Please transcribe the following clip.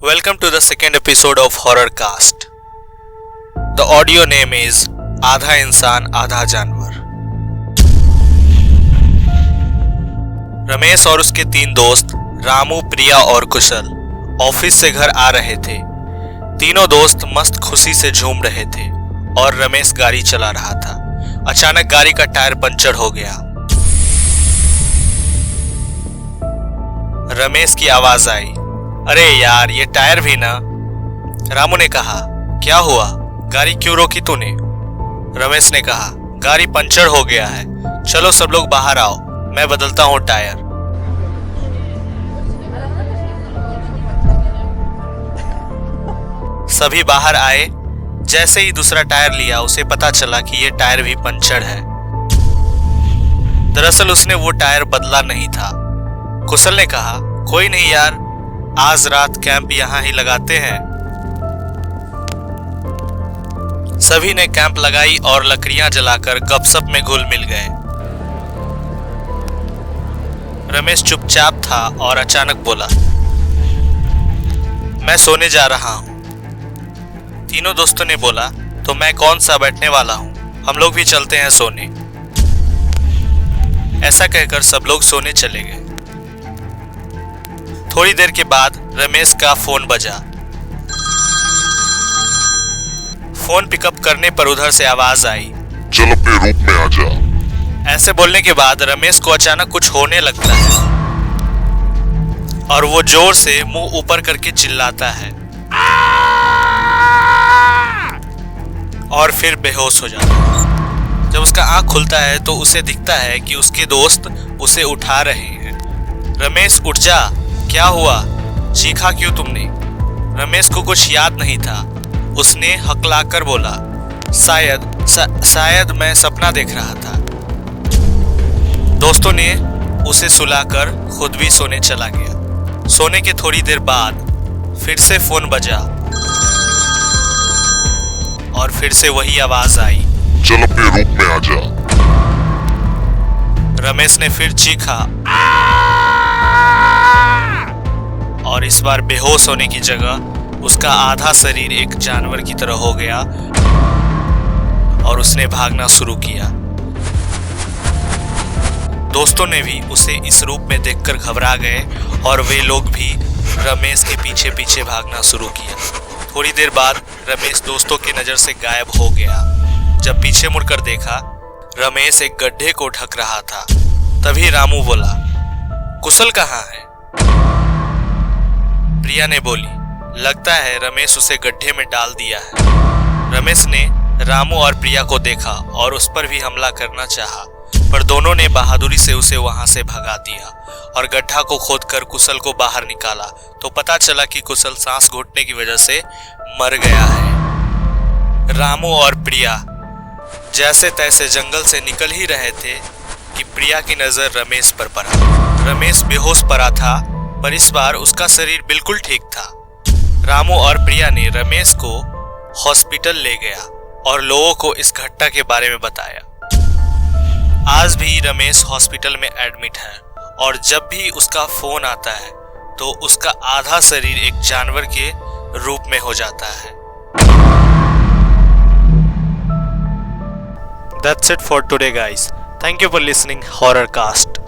Welcome to the second episode of Horror Cast. The audio name is आधा इंसान आधा जानवर। रमेश और उसके तीन दोस्त रामू, प्रिया और कुशल ऑफिस से घर आ रहे थे। तीनों दोस्त मस्त खुशी से झूम रहे थे और रमेश गाड़ी चला रहा था। अचानक गाड़ी का टायर पंचर हो गया। रमेश की आवाज आई, अरे यार ये टायर भी ना। रामू ने कहा, क्या हुआ, गाड़ी क्यों रोकी तूने? रमेश ने कहा, गाड़ी पंचर हो गया है, चलो सब लोग बाहर आओ, मैं बदलता हूं टायर। सभी बाहर आए। जैसे ही दूसरा टायर लिया उसे पता चला कि ये टायर भी पंचर है। दरअसल उसने वो टायर बदला नहीं था। कुशल ने कहा, कोई नहीं यार, आज रात कैंप यहां ही लगाते हैं। सभी ने कैंप लगाई और लकड़ियां जलाकर गपशप में घुल मिल गए। रमेश चुपचाप था और अचानक बोला, मैं सोने जा रहा हूं। तीनों दोस्तों ने बोला, तो मैं कौन सा बैठने वाला हूं, हम लोग भी चलते हैं सोने। ऐसा कहकर सब लोग सोने चले गए। थोड़ी देर के बाद रमेश का फोन बजा। फोन पिकअप करने पर उधर से आवाज आई, चल अपने रूप में आ जा। ऐसे बोलने के बाद रमेश को अचानक कुछ होने लगता है और वो जोर से मुंह ऊपर करके चिल्लाता है और फिर बेहोश हो जाता है। जब उसका आंख खुलता है तो उसे दिखता है कि उसके दोस्त उसे उठा रहे हैं। रमेश उठ जा, क्या हुआ, चीखा क्यों तुमने? रमेश को कुछ याद नहीं था। उसने हकलाकर बोला, शायद मैं सपना देख रहा था। दोस्तों ने उसे सुलाकर खुद भी सोने चला गया। सोने के थोड़ी देर बाद फिर से फोन बजा और फिर से वही आवाज आई, चल अपने रूप में आ जा। रमेश ने फिर चीखा और इस बार बेहोश होने की जगह उसका आधा शरीर एक जानवर की तरह हो गया और उसने भागना शुरू किया। दोस्तों ने भी उसे इस रूप में देखकर घबरा गए और वे लोग भी रमेश के पीछे पीछे भागना शुरू किया। थोड़ी देर बाद रमेश दोस्तों की नजर से गायब हो गया। जब पीछे मुड़कर देखा, रमेश एक गड्ढे को ढक रहा था। तभी रामू बोला, कुशल कहाँ है? प्रिया ने बोली, लगता है रमेश उसे गड्ढे में डाल दिया है। रमेश ने रामू और प्रिया को देखा और उस पर भी हमला करना चाहा, पर दोनों ने बहादुरी से उसे वहां से भगा दिया और गड्ढा को खोदकर कुशल को बाहर निकाला तो पता चला कि कुशल सांस घुटने की वजह से मर गया है। रामू और प्रिया जैसे तैसे जंगल से निकल ही रहे थे कि प्रिया की नजर रमेश पर पड़ा। रमेश बेहोश पड़ा था, पर इस बार उसका शरीर बिल्कुल ठीक था। रामू और प्रिया ने रमेश को हॉस्पिटल ले गया और लोगों को इस घटना के बारे में बताया। आज भी रमेश हॉस्पिटल में एडमिट है और जब भी उसका फोन आता है तो उसका आधा शरीर एक जानवर के रूप में हो जाता है। That's it for today guys. Thank you for listening Horror Cast.